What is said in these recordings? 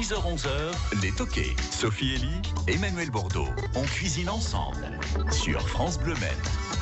10h-11h, les toqués. Sophie Elie, Emmanuel Bordeaux. On cuisine ensemble sur France Bleu Maine.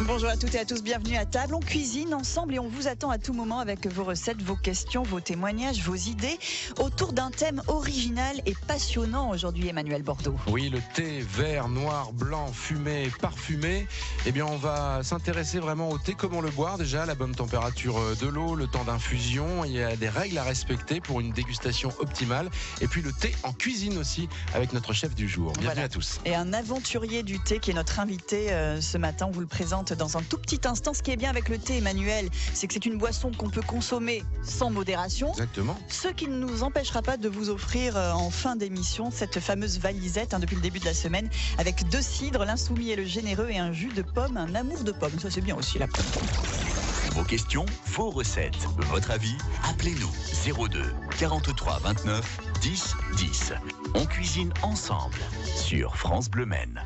Bonjour à toutes et à tous, bienvenue à table. On cuisine ensemble et on vous attend à tout moment avec vos recettes, vos questions, vos témoignages, vos idées autour d'un thème original et passionnant aujourd'hui, Emmanuel Bordeaux. Oui, le thé vert, noir, blanc, fumé, parfumé. Eh bien, on va s'intéresser vraiment au thé, comment le boire déjà, la bonne température de l'eau, le temps d'infusion. Il y a des règles à respecter pour une dégustation optimale. Et puis le thé en cuisine aussi avec notre chef du jour. Bienvenue à tous. Et un aventurier du thé qui est notre invité ce matin, on vous le présente dans un tout petit instant. Ce qui est bien avec le thé, Emmanuel, c'est que c'est une boisson qu'on peut consommer sans modération. Exactement. Ce qui ne nous empêchera pas de vous offrir en fin d'émission cette fameuse valisette depuis le début de la semaine avec 2 cidres, l'insoumis et le généreux et un jus de pomme, un amour de pomme. Ça c'est bien aussi la pomme. Vos questions, vos recettes, votre avis, appelez-nous 02 43 29 10 10. On cuisine ensemble sur France Bleu Maine.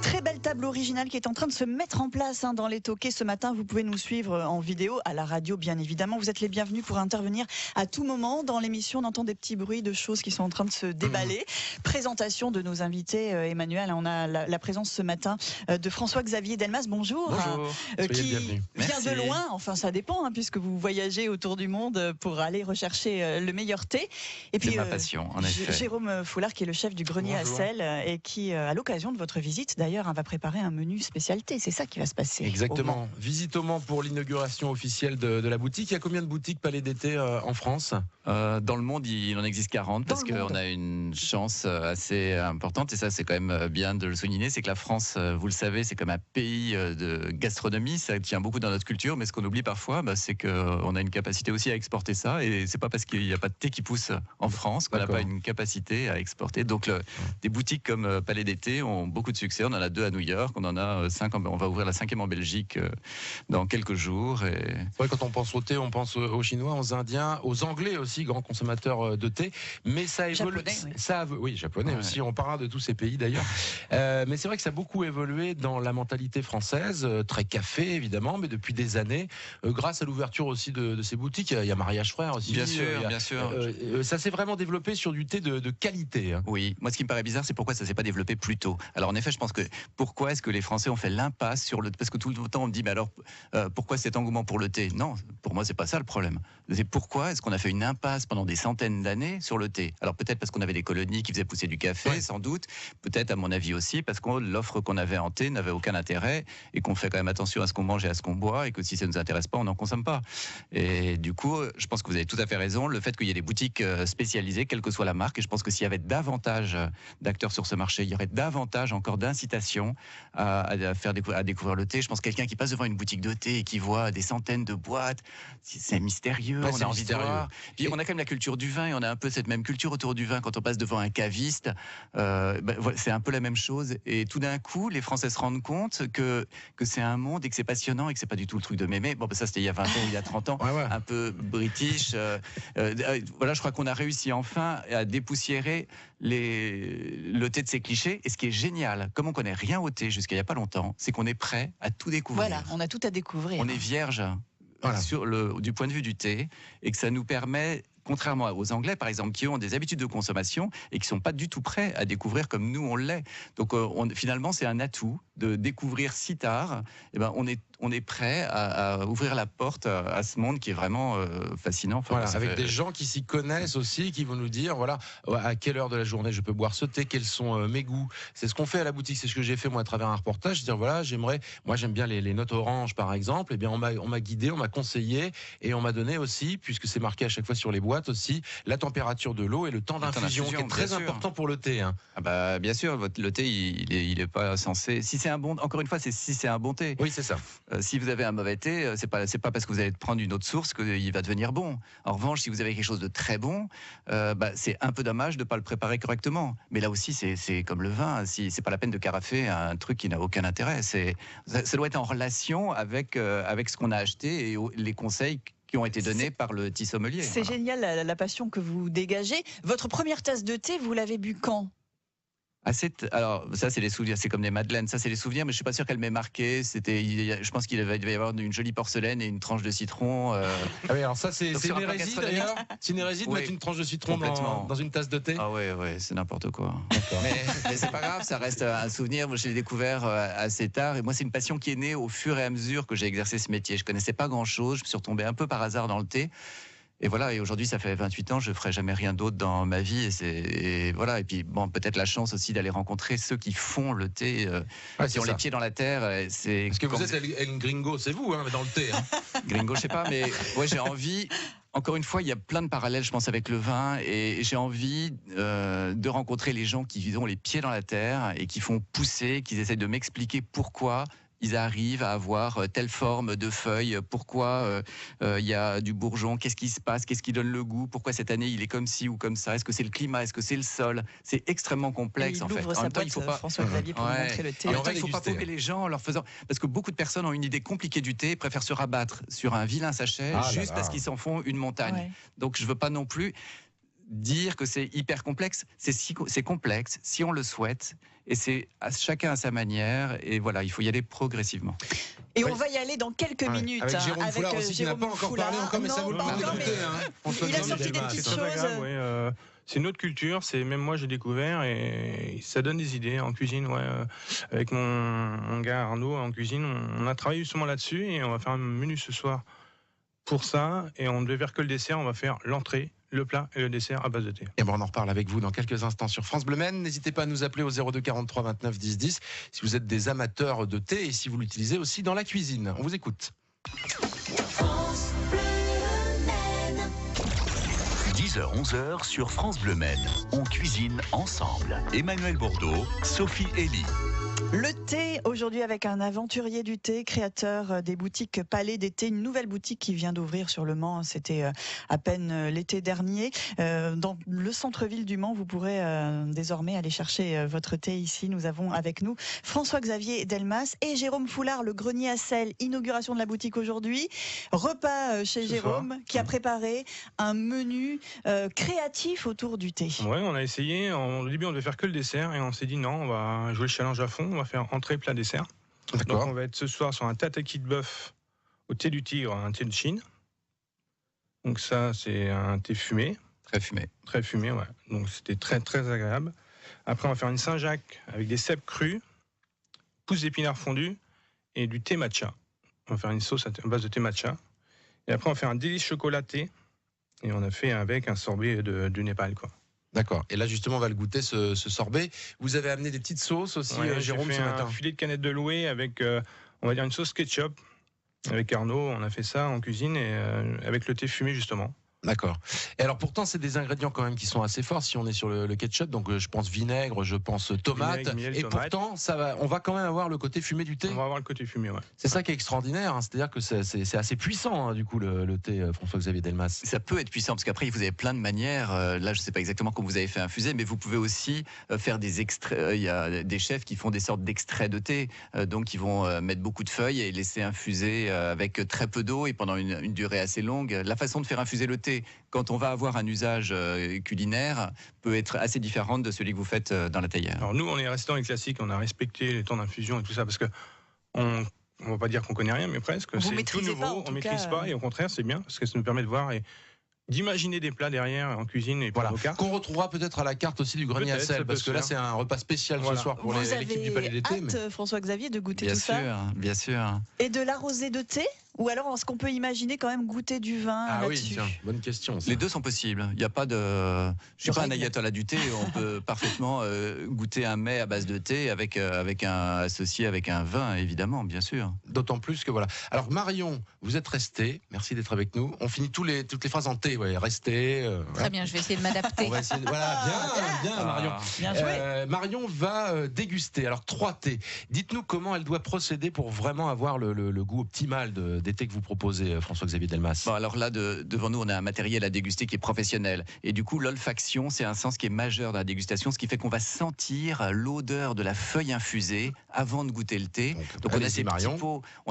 Très belle table originale qui est en train de se mettre en place dans les toqués ce matin. Vous pouvez nous suivre en vidéo, à la radio bien évidemment. Vous êtes les bienvenus pour intervenir à tout moment. Dans l'émission, on entend des petits bruits de choses qui sont en train de se déballer. Présentation de nos invités, Emmanuel. On a la présence ce matin de François-Xavier Delmas. Bonjour. Bonjour. Qui vient de loin, enfin ça dépend, puisque vous voyagez autour du monde pour aller rechercher le meilleur thé. Et puis ma passion, en effet. Jérôme Foulard, qui est le chef du grenier à sel et qui, à l'occasion de votre visite, d'ailleurs, va préparer un menu spécialité. C'est ça qui va se passer. Exactement. Visite au Mans pour l'inauguration officielle de la boutique. Il y a combien de boutiques Palais d'été en France ? Dans le monde, il en existe 40 parce qu'on a une chance assez importante et ça, c'est quand même bien de le souligner. C'est que la France, vous le savez, c'est comme un pays de gastronomie. Ça tient beaucoup dans notre culture, mais ce qu'on oublie parfois, c'est qu'on a une capacité aussi à exporter ça. Et c'est pas parce qu'il n'y a pas de thé qui pousse en France qu'on n'a pas une capacité à exporter. Donc, des boutiques comme Palais d'été ont beaucoup de succès. On en a 2 à New York, on en a 5. On va ouvrir la 5e en Belgique dans quelques jours. Ouais, quand on pense au thé, on pense aux Chinois, aux Indiens, aux Anglais aussi, grands consommateurs de thé. Mais ça évolue. Japonais, Japonais aussi. On parlera de tous ces pays d'ailleurs. Mais c'est vrai que ça a beaucoup évolué dans la mentalité française, très café évidemment, mais depuis des années, grâce à l'ouverture aussi de ces boutiques. Il y a Mariage Frères aussi. Bien sûr. Ça s'est vraiment développé sur du thé de qualité. Oui, moi ce qui me paraît bizarre, c'est pourquoi ça s'est pas développé plus tôt. Alors en effet, je pense que pourquoi est-ce que les Français ont fait l'impasse sur le thé ? Parce que tout le temps on me dit, mais alors pourquoi cet engouement pour le thé ? Non, pour moi c'est pas ça le problème. C'est pourquoi est-ce qu'on a fait une impasse pendant des centaines d'années sur le thé ? Alors peut-être parce qu'on avait des colonies qui faisaient pousser du café, sans doute. Peut-être à mon avis aussi parce que l'offre qu'on avait en thé n'avait aucun intérêt et qu'on fait quand même attention à ce qu'on mange et à ce qu'on boit et que si ça nous intéresse pas, on n'en consomme pas. Et du coup, je pense que vous avez tout à fait raison. Le fait qu'il y ait des boutiques spécialisées, quelle que soit la marque, et je pense que s'il y avait davantage d'acteurs sur ce marché, il y aurait davantage encore d'incitation à découvrir le thé. Je pense que quelqu'un qui passe devant une boutique de thé et qui voit des centaines de boîtes, c'est mystérieux, on a envie de voir. Puis on a quand même la culture du vin et on a un peu cette même culture autour du vin quand on passe devant un caviste. C'est un peu la même chose. Et tout d'un coup, les Français se rendent compte que c'est un monde et que c'est passionnant et que c'est pas du tout le truc de mémé. Bon, ça c'était il y a 20 ans ou il y a 30 ans, un peu british. Voilà, je crois qu'on a réussi enfin à dépoussiérer le thé de ses clichés. Et ce qui est génial, comme on connaît rien au thé jusqu'à il y a pas longtemps, c'est qu'on est prêt à tout découvrir. Voilà, on a tout à découvrir. On est vierge du point de vue du thé et que ça nous permet, contrairement aux Anglais, par exemple, qui ont des habitudes de consommation et qui sont pas du tout prêts à découvrir comme nous on l'est. Donc, finalement, c'est un atout de découvrir si tard. On est prêt à ouvrir la porte à ce monde qui est vraiment fascinant. Enfin, avec des gens qui s'y connaissent aussi, qui vont nous dire, voilà, à quelle heure de la journée je peux boire ce thé, quels sont mes goûts. C'est ce qu'on fait à la boutique, c'est ce que j'ai fait moi à travers un reportage. Dire voilà, moi j'aime bien les notes oranges par exemple. Et bien on m'a guidé, on m'a conseillé et on m'a donné aussi, puisque c'est marqué à chaque fois sur les boîtes aussi, la température de l'eau et le temps d'infusion qui est très important pour le thé. Bien sûr, le thé il est pas censé. Si c'est un bon, encore une fois, si c'est un bon thé. Oui, c'est ça. Si vous avez un mauvais thé, c'est pas parce que vous allez prendre une autre source qu'il va devenir bon. En revanche, si vous avez quelque chose de très bon, c'est un peu dommage de pas le préparer correctement. Mais là aussi, c'est comme le vin. Si c'est pas la peine de carafer un truc qui n'a aucun intérêt. Ça doit être en relation avec ce qu'on a acheté et les conseils qui ont été donnés par le petit sommelier. C'est génial la passion que vous dégagez. Votre première tasse de thé, vous l'avez bu quand ? Alors, ça, c'est les souvenirs. C'est comme des madeleines. Ça, c'est les souvenirs, mais je suis pas sûr qu'elle m'ait marqué. Je pense qu'il devait y avoir une jolie porcelaine et une tranche de citron. Ah oui, alors ça, c'est Donc, une sur un plat hérésie gastronomique. d'ailleurs. C'est une hérésie de Oui, mettre une tranche de citron complètement. dans une tasse de thé. Ah ouais, c'est n'importe quoi. Mais c'est pas grave, ça reste un souvenir. Moi, je l'ai découvert assez tard. Et moi, c'est une passion qui est née au fur et à mesure que j'ai exercé ce métier. Je connaissais pas grand-chose. Je me suis retombé un peu par hasard dans le thé. Et voilà, et aujourd'hui, ça fait 28 ans, je ne ferai jamais rien d'autre dans ma vie. Et voilà, et puis bon, peut-être la chance aussi d'aller rencontrer ceux qui font le thé, qui ont les pieds dans la terre. Parce que vous êtes El Gringo, c'est vous, hein, dans le thé. Hein. Gringo, je sais pas, mais ouais, j'ai envie. Encore une fois, il y a plein de parallèles, je pense, avec le vin, et j'ai envie de rencontrer les gens qui ont les pieds dans la terre et qui font pousser, qui essaient de m'expliquer pourquoi ils arrivent à avoir telle forme de feuille, pourquoi il y a du bourgeon, qu'est-ce qui se passe, qu'est-ce qui donne le goût, pourquoi cette année il est comme ci ou comme ça, est-ce que c'est le climat, est-ce que c'est le sol, c'est extrêmement complexe en fait. En même temps, il faut pas François-Xavier pour nous montrer le thé. En même temps, il ne faut pas paumer les gens en leur faisant, parce que beaucoup de personnes ont une idée compliquée du thé, préfèrent se rabattre sur un vilain sachet juste parce qu'ils s'en font une montagne. Ouais. Donc je ne veux pas non plus dire que c'est hyper complexe, c'est complexe si on le souhaite, et c'est chacun à sa manière, et voilà, il faut y aller progressivement. Et on va y aller dans quelques minutes. Avec Jérôme Foulard aussi, qui n'a pas encore parlé encore, mais ça vaut le coup d'écouter. Il a sorti des petites choses. C'est une autre culture, même moi j'ai découvert, et ça donne des idées en cuisine. Avec mon gars Arnaud en cuisine, on a travaillé justement là-dessus, et on va faire un menu ce soir pour ça, et on ne devait faire que le dessert, on va faire l'entrée, le plat et le dessert à base de thé. Et bon, on en reparle avec vous dans quelques instants sur France Bleu Maine. N'hésitez pas à nous appeler au 02 43 29 10 10 si vous êtes des amateurs de thé et si vous l'utilisez aussi dans la cuisine. On vous écoute. France Bleu Maine. 10h-11h sur France Bleu Maine. On cuisine ensemble. Emmanuel Bordeaux, Sophie Elie. Le thé, aujourd'hui avec un aventurier du thé, créateur des boutiques Palais d'été, une nouvelle boutique qui vient d'ouvrir sur le Mans, c'était à peine l'été dernier. Dans le centre-ville du Mans, vous pourrez désormais aller chercher votre thé ici. Nous avons avec nous François-Xavier Delmas et Jérôme Foulard, le grenier à sel, inauguration de la boutique aujourd'hui. Repas chez Jérôme qui a préparé un menu créatif autour du thé. Oui, on a essayé, au début on devait faire que le dessert et on s'est dit non, on va jouer le challenge à fond, on va faire entrée, plat, dessert. Donc on va être ce soir sur un tataki de bœuf au thé du tigre, un thé de Chine. Donc ça c'est un thé fumé. Très fumé. Très fumé, ouais. Donc c'était très très agréable. Après on va faire une Saint-Jacques avec des cèpes crus, pousses d'épinards fondus et du thé matcha. On va faire une sauce à base de thé matcha. Et après on va faire un délice chocolaté et on a fait avec un sorbet du Népal, quoi. D'accord. Et là, justement, on va le goûter, ce sorbet. Vous avez amené des petites sauces aussi, Jérôme, ce matin. Un filet de canette de Loué avec, on va dire, une sauce ketchup. Avec Arnaud, on a fait ça en cuisine et avec le thé fumé, justement. D'accord. Et alors pourtant, c'est des ingrédients quand même qui sont assez forts si on est sur le ketchup. Donc je pense vinaigre, je pense tomate. Vinaigre, miel, et tomate. Pourtant, on va quand même avoir le côté fumé du thé. On va avoir le côté fumé, ouais. C'est ça qui est extraordinaire. Hein. C'est-à-dire que c'est assez puissant, hein, du coup, le thé, François-Xavier Delmas. Ça peut être puissant parce qu'après, vous avez plein de manières. Là, je ne sais pas exactement comment vous avez fait infuser, mais vous pouvez aussi faire des extraits. Il y a des chefs qui font des sortes d'extraits de thé. Donc, ils vont mettre beaucoup de feuilles et laisser infuser avec très peu d'eau et pendant une durée assez longue. La façon de faire infuser le thé, quand on va avoir un usage culinaire, peut être assez différente de celui que vous faites dans la théière. Alors nous, on est resté dans les classiques, on a respecté les temps d'infusion et tout ça, parce que on va pas dire qu'on connaît rien, mais presque. C'est tout nouveau, on maîtrise pas, et au contraire, c'est bien, parce que ça nous permet de voir et d'imaginer des plats derrière en cuisine et voilà. Qu'on retrouvera peut-être à la carte aussi du grenier à sel, parce que là c'est un repas spécial ce soir pour l'équipe du Palais d'été. Vous avez hâte, François-Xavier, de goûter bien tout sûr, ça. Bien sûr. Et de l'arrosé de thé? Ou alors est-ce qu'on peut imaginer quand même goûter du vin là-dessus? Oui, tiens, bonne question. Ça. Les deux sont possibles. Il y a pas de. Je suis pas un ayatollah du thé. On peut parfaitement goûter un mets à base de thé associé avec un vin, évidemment, bien sûr. D'autant plus que voilà. Alors Marion, vous êtes restée. Merci d'être avec nous. On finit toutes les phrases en thé. Ouais, restez. Très bien, je vais essayer de m'adapter. On va essayer. Voilà, bien, Marion. Bien joué. Marion va déguster. Alors 3 thés. Dites-nous comment elle doit procéder pour vraiment avoir le goût optimal des thés que vous proposez, François-Xavier Delmas. Bon, alors là, devant nous, on a un matériel à déguster qui est professionnel. Et du coup, l'olfaction, c'est un sens qui est majeur dans la dégustation, ce qui fait qu'on va sentir l'odeur de la feuille infusée avant de goûter le thé. Donc on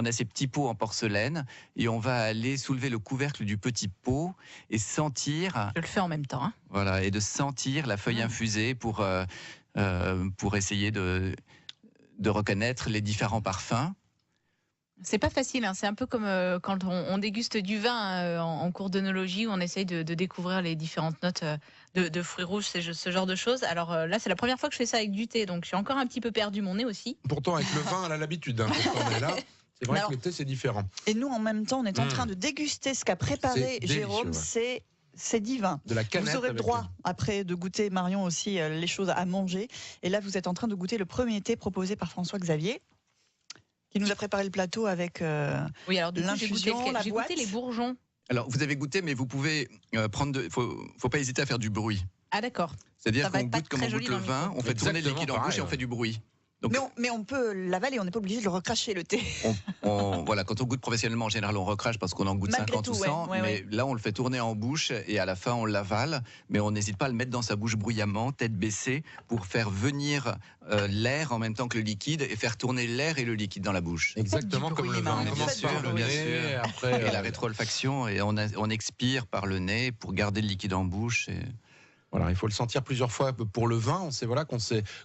a ces petits pots en porcelaine et on va aller soulever le couvercle du petit pot et sentir. Je le fais en même temps. Hein. Voilà, et de sentir la feuille infusée pour pour essayer de reconnaître les différents parfums. C'est pas facile, hein. C'est un peu comme quand on déguste du vin en cours d'œnologie, où on essaye de découvrir les différentes notes de fruits rouges, ce genre de choses. Alors là, c'est la première fois que je fais ça avec du thé, donc je suis encore un petit peu perdu mon nez aussi. Pourtant, avec le vin, elle a l'habitude. Hein, quand on est là, c'est vrai que le thé, c'est différent. Et nous, en même temps, on est en train de déguster ce qu'a préparé Jérôme. C'est divin. De la canette. Vous aurez le droit, après, de goûter, Marion aussi, les choses à manger. Et là, vous êtes en train de goûter le premier thé proposé par François-Xavier, qui nous a préparé le plateau avec oui, alors du coup, j'ai goûté les bourgeons. Alors, vous avez goûté, mais vous pouvez prendre... faut pas hésiter à faire du bruit. Ah d'accord. C'est-à-dire qu'on goûte comme on goûte le vin, on fait tourner le liquide en bouche et on fait du bruit. Donc, mais on peut l'avaler, on n'est pas obligé de le recracher, le thé. Voilà, quand on goûte professionnellement, en général, on recrache parce qu'on en goûte Malgré 50 ou 100. Mais là, on le fait tourner en bouche et à la fin, on l'avale. Mais on n'hésite pas à le mettre dans sa bouche bruyamment, tête baissée, pour faire venir l'air en même temps que le liquide et faire tourner l'air et le liquide dans la bouche. Exactement comme le vin. On commence par le nez, après... Et la rétro-olfaction, et on expire par le nez pour garder le liquide en bouche. Voilà, il faut le sentir plusieurs fois. Pour le vin, on sait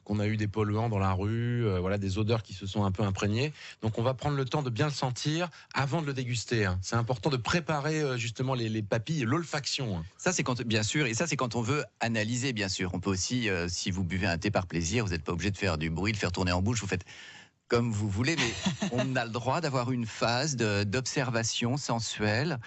qu'on a eu des polluants dans la rue, des odeurs qui se sont un peu imprégnées. Donc on va prendre le temps de bien le sentir avant de le déguster. Hein. C'est important de préparer justement les papilles, l'olfaction. Hein. Ça c'est bien sûr, et ça c'est quand on veut analyser, bien sûr. On peut aussi, si vous buvez un thé par plaisir, vous n'êtes pas obligé de faire du bruit, de faire tourner en bouche. Vous faites comme vous voulez, mais on a le droit d'avoir une phase d'observation sensuelle,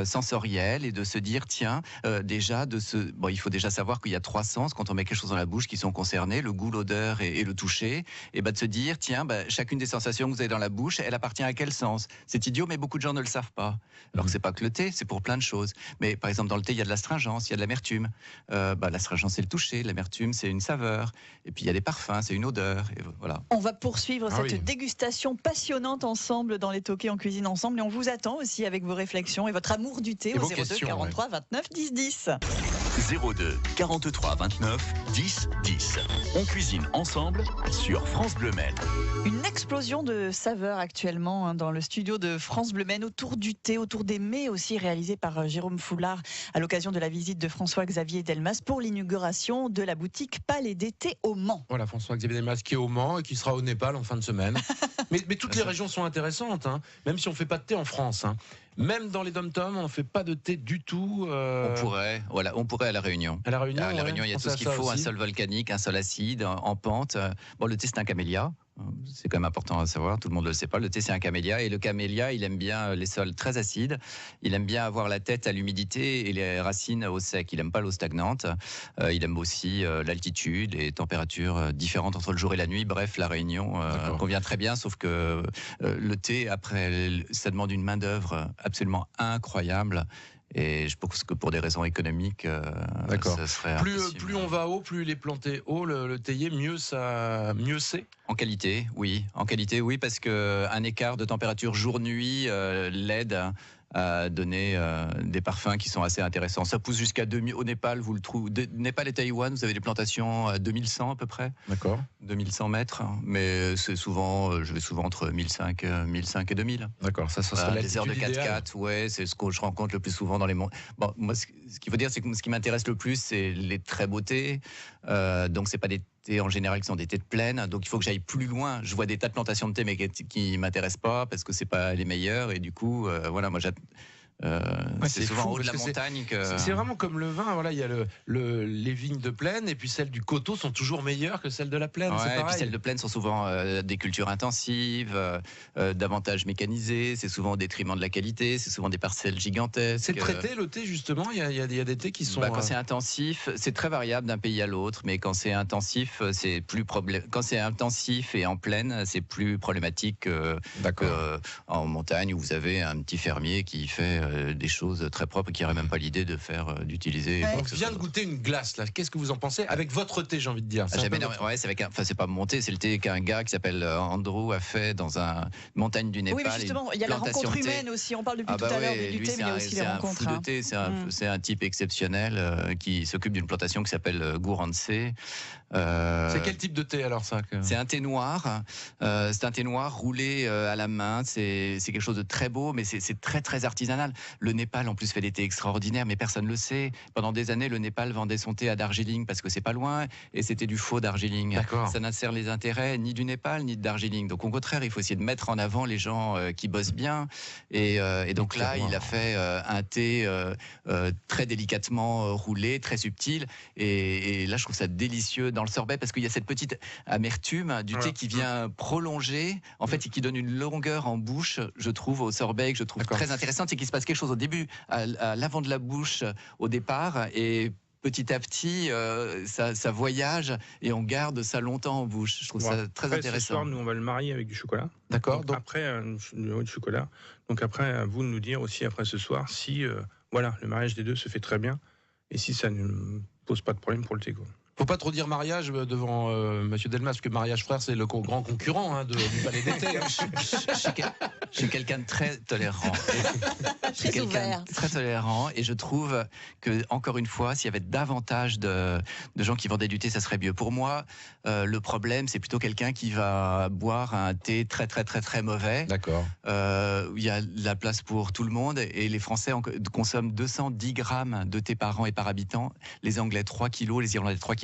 sensorielle, et de se dire, tiens, il faut déjà savoir qu'il y a 3 sens quand on met quelque chose dans la bouche qui sont concernés, le goût, l'odeur et le toucher, et de se dire, tiens, chacune des sensations que vous avez dans la bouche, elle appartient à quel sens? C'est idiot, mais beaucoup de gens ne le savent pas. Alors que c'est pas que le thé, c'est pour plein de choses. Mais par exemple, dans le thé, il y a de l'astringence, il y a de l'amertume. L'astringence, c'est le toucher, l'amertume, c'est une saveur, et puis il y a des parfums, c'est une odeur, et voilà. On va poursuivre cette dégustation passionnante ensemble dans les Toqués en cuisine ensemble, et on vous attend aussi avec vos réflexions et votre amour du thé au 02 43 29 10 10. 02 43 29 10 10. On cuisine ensemble sur France Bleu Maine. Une explosion de saveurs actuellement dans le studio de France Bleu Maine autour du thé, autour des mets aussi, réalisés par Jérôme Foulard à l'occasion de la visite de François-Xavier Delmas pour l'inauguration de la boutique Palais d'été au Mans. Voilà, François-Xavier Delmas qui est au Mans et qui sera au Népal en fin de semaine. mais toutes les régions sont intéressantes, hein. Même si on ne fait pas de thé en France. Hein. Même dans les dom-toms, on ne fait pas de thé du tout. On pourrait à La Réunion. À La Réunion, il y a tout ce qu'il faut, un sol volcanique, un sol acide, en pente. Bon, le thé, c'est un camélia. C'est quand même important à savoir, tout le monde ne le sait pas. Le thé, c'est un camélia, et le camélia, il aime bien les sols très acides. Il aime bien avoir la tête à l'humidité et les racines au sec. Il n'aime pas l'eau stagnante. Il aime aussi l'altitude, les températures différentes entre le jour et la nuit. Bref, La Réunion convient très bien, sauf que le thé, après, ça demande une main-d'œuvre absolument incroyable. Et je pense que pour des raisons économiques, ça serait plus on va haut, plus il est planté haut, le théier, mieux c'est. En qualité, oui, parce qu'un écart de température jour-nuit l'aide à donner des parfums qui sont assez intéressants. Ça pousse jusqu'à 2000 au Népal, vous le trouvez. Népal et Taïwan, vous avez des plantations à 2100 à peu près. D'accord. 2100 mètres, mais c'est souvent, je vais souvent entre 1005 et 2000. D'accord, ça serait des heures de 4x4, ouais, c'est ce que je rencontre le plus souvent dans les monts. Bon, moi, ce qu'il faut dire, c'est que ce qui m'intéresse le plus, c'est les très beaux thés. Donc, c'est pas des thés en général qui sont des thés de plaine. Donc, il faut que j'aille plus loin. Je vois des tas de plantations de thé, mais qui m'intéressent pas parce que c'est pas les meilleurs. Et du coup, moi, c'est souvent en haut de la montagne que... C'est vraiment comme le vin, il y a les vignes de plaine et puis celles du coteau sont toujours meilleures que celles de la plaine. Ouais, et puis celles de plaine sont souvent des cultures intensives, davantage mécanisées, c'est souvent au détriment de la qualité, c'est souvent des parcelles gigantesques. C'est traité le thé justement, il y a des thés qui sont... Quand c'est intensif, c'est très variable d'un pays à l'autre, mais quand c'est intensif, quand c'est intensif et en plaine, c'est plus problématique qu'en montagne où vous avez un petit fermier qui fait des choses très propres et qui n'aurait même pas l'idée de d'utiliser. On vient de goûter une glace là. Qu'est-ce que vous en pensez avec votre thé, j'ai envie de dire. C'est pas mon thé, c'est le thé qu'un gars qui s'appelle Andrew a fait dans une montagne du Népal. Oui, mais justement, il y a la rencontre humaine aussi. On parle depuis tout à l'heure du thé, mais il y a aussi les rencontres. C'est un fou de thé, c'est un type exceptionnel qui s'occupe d'une plantation qui s'appelle Gouransé. C'est quel type de thé alors ça C'est un thé noir. C'est un thé noir roulé à la main. C'est quelque chose de très beau, mais c'est très très artisanal. Le Népal, en plus, fait des thés extraordinaires, mais personne ne le sait. Pendant des années, le Népal vendait son thé à Darjeeling parce que c'est pas loin, et c'était du faux Darjeeling. D'accord. Ça n'a sert les intérêts ni du Népal ni de Darjeeling. Donc au contraire, il faut essayer de mettre en avant les gens qui bossent bien. Et donc là, il a fait un thé très délicatement roulé, très subtil. Et là, je trouve ça délicieux dans le sorbet parce qu'il y a cette petite amertume du thé qui vient prolonger, en fait, et qui donne une longueur en bouche, je trouve, au sorbet, que je trouve très intéressante. C'est qu'il se passe quelque chose au début, à l'avant de la bouche, au départ, et petit à petit, ça voyage et on garde ça longtemps en bouche. Je trouve ça très intéressant. Ce soir, nous, on va le marier avec du chocolat. D'accord. Donc après, du chocolat. Donc après, à vous de nous dire aussi, après ce soir, si voilà, le mariage des deux se fait très bien et si ça ne pose pas de problème pour le thé, quoi. Faut pas trop dire mariage devant Monsieur Delmas, parce que Mariage Frère, c'est le grand concurrent du Palais d'été. Je suis quelqu'un de très tolérant. Très ouvert. Très tolérant, et je trouve que, encore une fois, s'il y avait davantage de gens qui vendaient du thé, ça serait mieux. Pour moi, le problème, c'est plutôt quelqu'un qui va boire un thé très très très très mauvais. D'accord. Il y a de la place pour tout le monde, et les Français consomment 210 grammes de thé par an et par habitant. Les Anglais 3 kilos, les Irlandais 3,6 kg.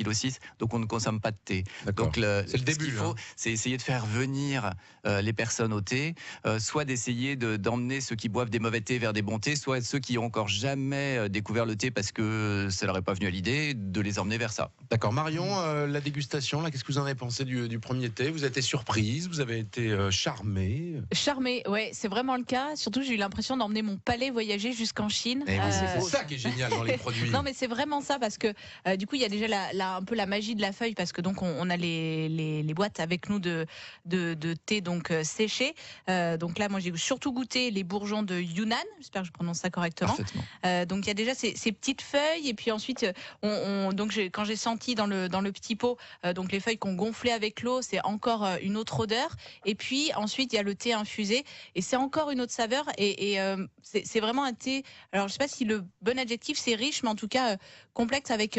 Donc on ne consomme pas de thé. Donc c'est le début. Ce qu'il faut, c'est essayer de faire venir les personnes au thé, soit d'essayer d'emmener ceux qui boivent des mauvais thés vers des bons thés, soit ceux qui n'ont encore jamais découvert le thé parce que ça leur est pas venu à l'idée, de les emmener vers ça. D'accord. Marion, la dégustation, là, qu'est-ce que vous en avez pensé du premier thé? Vous avez été surprise, vous avez été charmée? Charmée, ouais, c'est vraiment le cas. Surtout, j'ai eu l'impression d'emmener mon palais voyager jusqu'en Chine. C'est ça qui est génial dans les produits. Non, mais c'est vraiment ça, parce que du coup, il y a déjà un peu la magie de la feuille, parce que donc on a les boîtes avec nous de thé donc séché. Donc là, moi, j'ai surtout goûté les bourgeons de Yunnan. J'espère que je prononce ça correctement. Donc il y a déjà ces petites feuilles, et puis ensuite, quand j'ai senti dans le petit pot, donc les feuilles qu'on gonflait avec l'eau, c'est encore une autre odeur. Et puis ensuite, il y a le thé infusé, et c'est encore une autre saveur. Et c'est vraiment un thé. Alors je sais pas si le bon adjectif c'est riche, mais en tout cas complexe, avec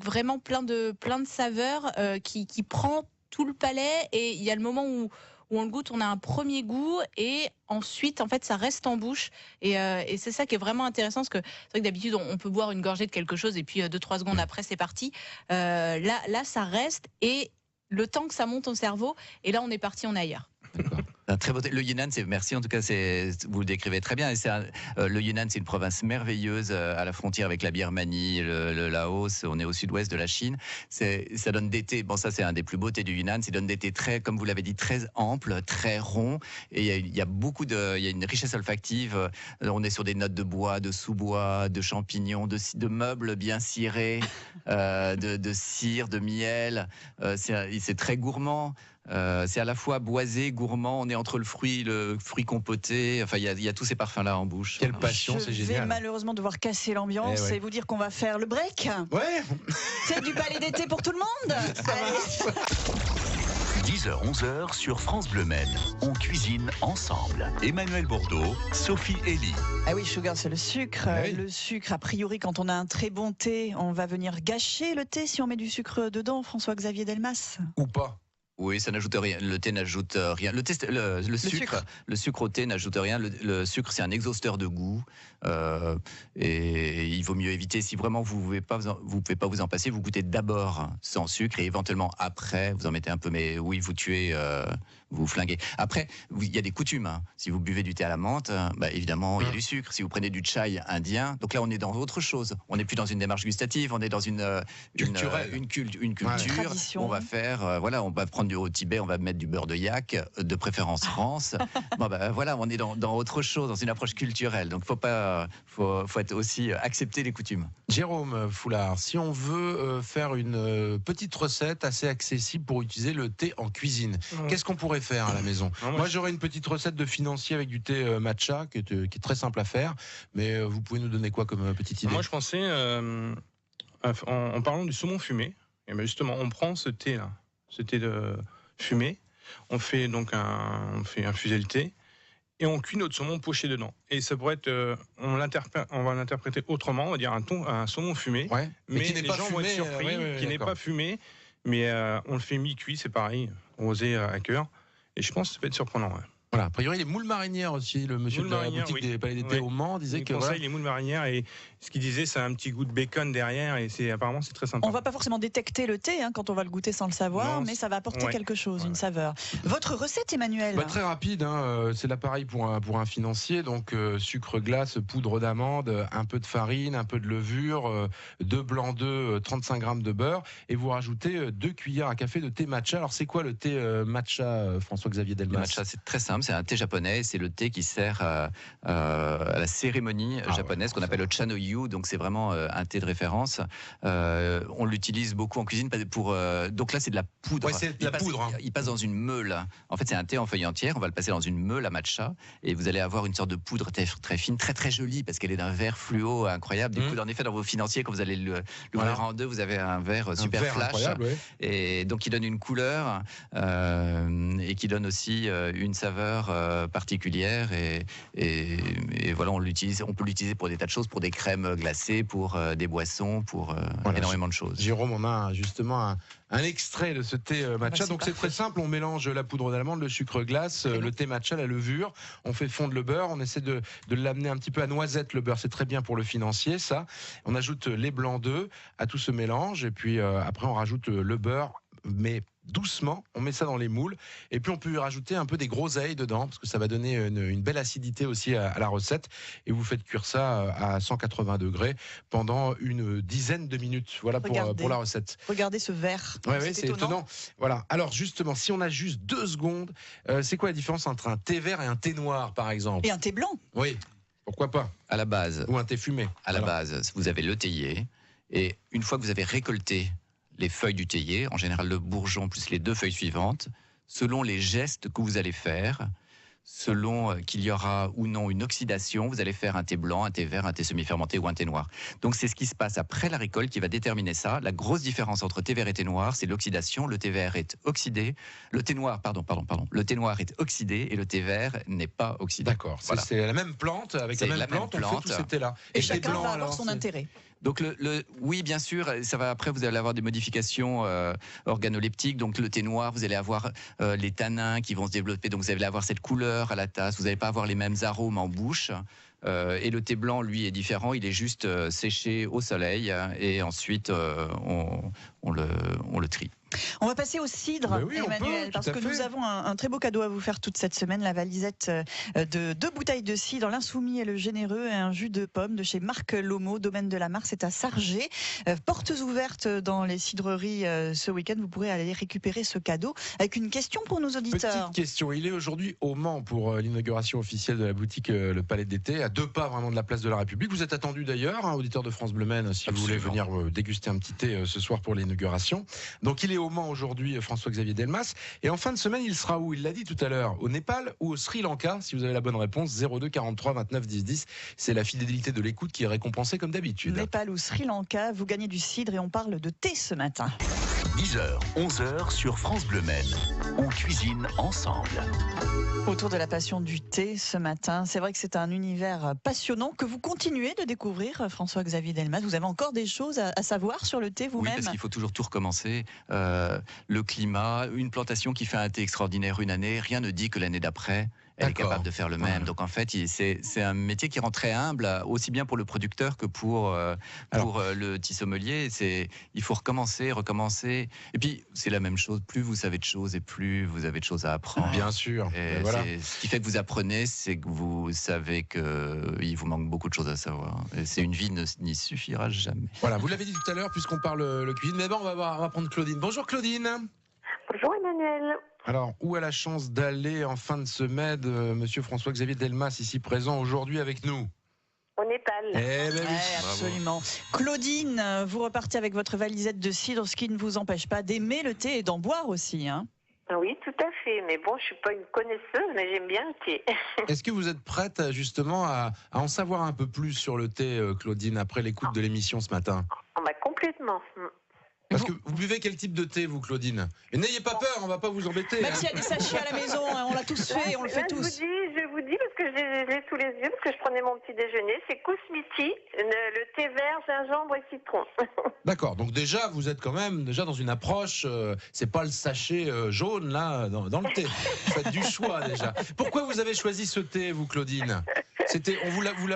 vraiment plein de saveurs qui prend tout le palais. Et il y a le moment où on le goûte, on a un premier goût, et ensuite, en fait, ça reste en bouche. Et c'est ça qui est vraiment intéressant, parce que c'est vrai que d'habitude, on peut boire une gorgée de quelque chose, et puis 2-3 secondes après, c'est parti. Là, ça reste, et le temps que ça monte au cerveau, et là, on est parti, on est ailleurs. Un très beau thé. Le Yunnan, merci, en tout cas, vous le décrivez très bien. Et le Yunnan, c'est une province merveilleuse à la frontière avec la Birmanie, le Laos. On est au sud-ouest de la Chine. Ça donne des thés. Bon, ça, c'est un des plus beaux thés du Yunnan. Ça donne des thés très, comme vous l'avez dit, très amples, très ronds. Et il y a une richesse olfactive. On est sur des notes de bois, de sous-bois, de champignons, de meubles bien cirés, de cire, de miel. C'est très gourmand. C'est à la fois boisé, gourmand, on est entre le fruit compoté, enfin il y a tous ces parfums-là en bouche. Quelle passion, c'est génial. Je vais malheureusement devoir casser l'ambiance et vous dire qu'on va faire le break. Ouais. C'est du palais d'été pour tout le monde. Allez. 10h, 11h sur France Bleu Maine. On cuisine ensemble. Emmanuel Bordeaux, Sophie Elie. Ah oui, sugar, c'est le sucre. Oui. Le sucre, a priori, quand on a un très bon thé, on va venir gâcher le thé si on met du sucre dedans, François-Xavier Delmas. Ou pas. Oui, ça n'ajoute rien. Le thé n'ajoute rien. Le sucre au thé n'ajoute rien. Le sucre, c'est un exhausteur de goût. Et il vaut mieux éviter. Si vraiment vous pouvez pas vous en passer, vous goûtez d'abord sans sucre, et éventuellement après, vous en mettez un peu. Mais oui, vous tuez, vous flinguez. Après, il y a des coutumes. Hein. Si vous buvez du thé à la menthe, évidemment, il y a du sucre. Si vous prenez du chai indien, donc là, on est dans autre chose. On n'est plus dans une démarche gustative. On est dans une culture. Tradition. On va faire, on va prendre au Tibet, on va mettre du beurre de yak, de préférence France. Voilà, on est dans autre chose, dans une approche culturelle. Donc, faut être aussi accepter les coutumes. Jérôme Foulard, si on veut faire une petite recette assez accessible pour utiliser le thé en cuisine, qu'est-ce qu'on pourrait faire à la maison? Moi, j'aurais une petite recette de financier avec du thé matcha qui est très simple à faire, mais vous pouvez nous donner quoi comme petite idée? Moi, je pensais, en parlant du saumon fumé, et bien justement, on prend ce thé-là, ce thé de fumé, on fait infuser le thé, et on cuit notre saumon poché dedans. Et ça pourrait être, on va l'interpréter autrement, on va dire un saumon fumé, mais qui n'est les pas gens fumé, vont être surpris, qui n'est pas fumé, mais on le fait mi-cuit, c'est pareil, rosé à cœur, et je pense que ça peut être surprenant. Ouais. Voilà, a priori les moules marinières aussi, le monsieur Moules de la marinières, boutique oui. des Palais d'été Oui. au Mans disait Il que conseille les moules marinières et ce qu'il disait, c'est un petit goût de bacon derrière et apparemment c'est très sympa. On va pas forcément détecter le thé quand on va le goûter sans le savoir, Non, mais ça va apporter ouais. quelque chose, une Ouais. saveur. Votre recette, Emmanuel? très rapide, c'est l'appareil pour un financier, donc sucre glace, poudre d'amande, un peu de farine, un peu de levure, 2 blancs d'œufs, 35 grammes de beurre, et vous rajoutez 2 cuillères à café de thé matcha. Alors c'est quoi le thé matcha, François-Xavier Le Delmas? matcha, c'est très simple, c'est un thé japonais, c'est le thé qui sert à la cérémonie japonaise qu'on appelle le chanoyu, donc c'est vraiment un thé de référence. On l'utilise beaucoup en cuisine pour donc là c'est de la poudre. Ouais, c'est de la poudre. Il passe dans une meule. En fait, c'est un thé en feuille entière, on va le passer dans une meule à matcha et vous allez avoir une sorte de poudre très fine, très jolie parce qu'elle est d'un vert fluo incroyable. Du coup, en effet, dans vos financiers, quand vous allez l'ouvrir en deux, vous avez un verre super flash. Incroyable, ouais. Et donc, il donne une couleur et qui donne aussi une saveur particulière. Et voilà, on peut l'utiliser pour des tas de choses, pour des crèmes glacées, pour des boissons, pour énormément de choses. Jérôme, on a justement un extrait de ce thé matcha. c'est Donc c'est très simple, on mélange la poudre d'amande, le sucre glace, le thé matcha, la levure, on fait fondre le beurre, on essaie de l'amener un petit peu à noisette, le beurre, c'est très bien pour le financier, ça. On ajoute les blancs d'œufs à tout ce mélange, et puis après on rajoute le beurre, mais doucement, on met ça dans les moules, et puis on peut y rajouter un peu des groseilles dedans, parce que ça va donner une belle acidité aussi à la recette, et vous faites cuire ça à 180 degrés pendant une dizaine de minutes. Voilà pour la recette. Regardez ce verre. Ouais, c'est étonnant. Voilà. Alors justement, si on a juste 2 secondes, c'est quoi la différence entre un thé vert et un thé noir, par exemple? Et un thé blanc. Oui, pourquoi pas? À la base, Ou un thé fumé. la base, vous avez le théier, et une fois que vous avez récolté les feuilles du théier, en général le bourgeon plus les 2 feuilles suivantes, selon les gestes que vous allez faire, selon qu'il y aura ou non une oxydation, vous allez faire un thé blanc, un thé vert, un thé semi-fermenté ou un thé noir. Donc c'est ce qui se passe après la récolte qui va déterminer ça. La grosse différence entre thé vert et thé noir, c'est l'oxydation. Le thé vert est oxydé. Le thé noir, pardon. Le thé noir est oxydé et le thé vert n'est pas oxydé. D'accord. Voilà. C'est la même plante, avec la même plante, on fait tous ces thés-là. Et le thé chacun blanc, va avoir alors, son c'est- intérêt. Donc oui, bien sûr, ça va. Après, vous allez avoir des modifications organoleptiques. Donc le thé noir, vous allez avoir les tanins qui vont se développer. Donc vous allez avoir cette couleur à la tasse. Vous n'allez pas avoir les mêmes arômes en bouche. Et le thé blanc, lui, est différent. Il est juste séché au soleil et ensuite on le trie. On va passer au cidre, Mais oui, on Emmanuel, peut, parce tout à que fait. nous avons un très beau cadeau à vous faire toute cette semaine, la valisette de 2 bouteilles de cidre, l'insoumis et le généreux, et un jus de pomme de chez Marc Lomo, domaine de la Mare, c'est à Sargé. Portes ouvertes dans les cidreries ce week-end, vous pourrez aller récupérer ce cadeau avec une question pour nos auditeurs. Petite question, il est aujourd'hui au Mans pour l'inauguration officielle de la boutique Le Palais d'été, à 2 pas vraiment de la place de la République. Vous êtes attendu d'ailleurs, auditeur de France Bleu Maine, si vous voulez venir déguster un petit thé ce soir pour l'inauguration. Donc il est au Mans aujourd'hui, François-Xavier Delmas. Et en fin de semaine, il sera où? Il l'a dit tout à l'heure, au Népal ou au Sri Lanka? Si vous avez la bonne réponse, 02 43 29 10 10. C'est la fidélité de l'écoute qui est récompensée comme d'habitude. Népal ou Sri Lanka, vous gagnez du cidre et on parle de thé ce matin. 10h, 11h sur France Bleu Maine. On cuisine ensemble. Autour de la passion du thé ce matin, c'est vrai que c'est un univers passionnant que vous continuez de découvrir, François-Xavier Delmas. Vous avez encore des choses à savoir sur le thé Oui, vous-même? parce qu'il faut toujours tout recommencer. Le climat, une plantation qui fait un thé extraordinaire une année, rien ne dit que l'année d'après, elle est D'accord. capable de faire le même. Donc en fait, c'est un métier qui rend très humble, aussi bien pour le producteur que pour le petit sommelier. Il faut recommencer. Et puis, c'est la même chose. Plus vous savez de choses et plus vous avez de choses à apprendre. Bien sûr. Et Voilà. ce qui fait que vous apprenez, c'est que vous savez qu'il vous manque beaucoup de choses à savoir. Et c'est une vie n'y suffira jamais. Voilà, vous l'avez dit tout à l'heure, puisqu'on parle le cuisine. Mais bon, on va prendre Claudine. Bonjour Claudine. Bonjour Emmanuel. Alors, où a la chance d'aller en fin de semaine, monsieur François-Xavier Delmas, ici présent aujourd'hui avec nous? Au Népal. Eh ben oui. Ouais, absolument. Claudine, vous repartez avec votre valisette de cidre, ce qui ne vous empêche pas d'aimer le thé et d'en boire aussi, hein? Oui, tout à fait. Mais bon, je suis pas une connaisseuse, mais j'aime bien le thé. Est-ce que vous êtes prête justement à en savoir un peu plus sur le thé, Claudine, après l'écoute de l'émission ce matin? Complètement. Parce que vous buvez quel type de thé, vous, Claudine? Et n'ayez pas peur, on va pas vous embêter. Même s'il y a des sachets à la maison, hein, on l'a tous fait, on le fait Là, tous. je vous vous dis, parce que je l'ai sous les yeux, parce que je prenais mon petit déjeuner, c'est Cosmiti, le thé vert, gingembre et citron. D'accord, donc déjà, vous êtes quand même déjà dans une approche, c'est pas le sachet jaune là dans le thé. Vous faites du choix déjà. Pourquoi vous avez choisi ce thé, vous, Claudine ?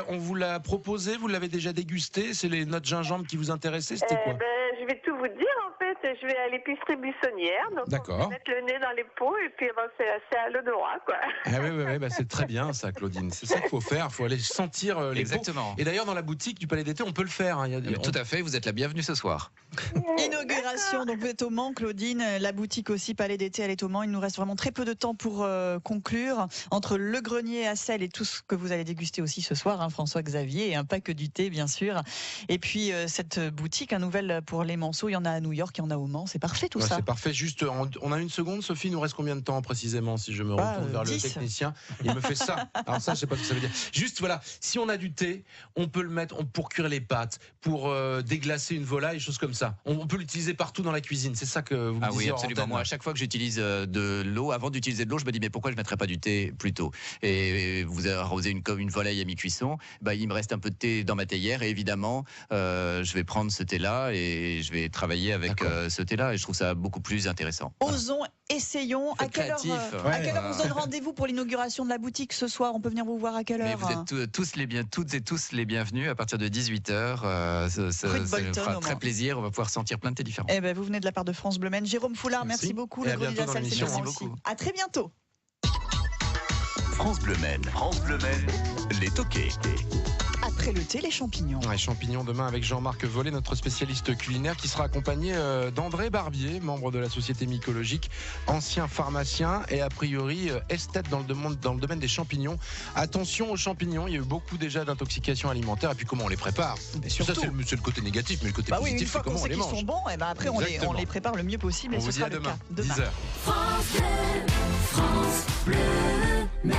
On vous l'a proposé, vous l'avez déjà dégusté, c'est les notes gingembre qui vous intéressaient, c'était quoi ? Je vais tout vous dire en fait. Je vais à l'épicerie buissonnière, donc on va mettre le nez dans les pots et puis c'est à l'odorat quoi. Ah oui, bah, c'est très bien ça, Claudine. C'est ça qu'il faut faire, il faut aller sentir les Exactement. pots. Et d'ailleurs dans la boutique du Palais d'été, on peut le faire. Hein. Tout à fait, vous êtes la bienvenue ce soir. Inauguration, donc vous êtes au Mans, Claudine. La boutique aussi, Palais d'été, elle est au Mans. Il nous reste vraiment très peu de temps pour conclure. Entre le grenier à sel et tout ce que vous allez déguster aussi ce soir, hein, François-Xavier, et un pas que du thé, bien sûr. Et puis cette boutique, un nouvel pour les Manceaux, il y en a à New York, il y en a au Mans. C'est parfait tout ça. C'est parfait. Juste, on a une seconde, Sophie. Il nous reste combien de temps précisément si je me retourne vers 10. le technicien? Il me fait ça. Alors ça, je sais pas ce que ça veut dire. Juste voilà, si on a du thé, on peut le mettre pour cuire les pâtes, pour déglacer une volaille, choses comme ça. On peut l'utiliser partout dans la cuisine. C'est ça que vous me disiez. Ah oui, absolument. Moi, à chaque fois que j'utilise de l'eau, avant d'utiliser de l'eau, je me dis mais pourquoi je mettrais pas du thé plus tôt? Et vous arrosez une volaille à mi-cuisson, bah, il me reste un peu de thé dans ma théière et évidemment, je vais prendre ce thé-là et je vais travailler avec ce thé-là et je trouve ça beaucoup plus intéressant. Osons, essayons. À quelle heure on se donne rendez-vous pour l'inauguration de la boutique ce soir? On peut venir vous voir à quelle heure? Mais vous êtes toutes et tous les bienvenus à partir de 18h. Ça nous fera très plaisir. On va pouvoir sentir plein de thés différents. Eh ben, vous venez de la part de France Bleu Maine. Jérôme Foulard, merci beaucoup. Et à bientôt dans l'émission. Merci beaucoup. À très bientôt. France Bleu Maine, les toqués. Après le thé, les champignons. Ouais, champignons demain avec Jean-Marc Vollet, notre spécialiste culinaire, qui sera accompagné d'André Barbier, membre de la Société mycologique, ancien pharmacien et a priori esthète dans le domaine des champignons. Attention aux champignons, il y a eu beaucoup déjà d'intoxication alimentaire et puis comment on les prépare. Et ça c'est le côté négatif, mais le côté positif c'est comment on les mange. Une fois qu'on sait qu'ils sont bons, et ben après on les prépare le mieux possible. On et vous ce dit sera à demain, le cas. 10h. France Bleu Maine.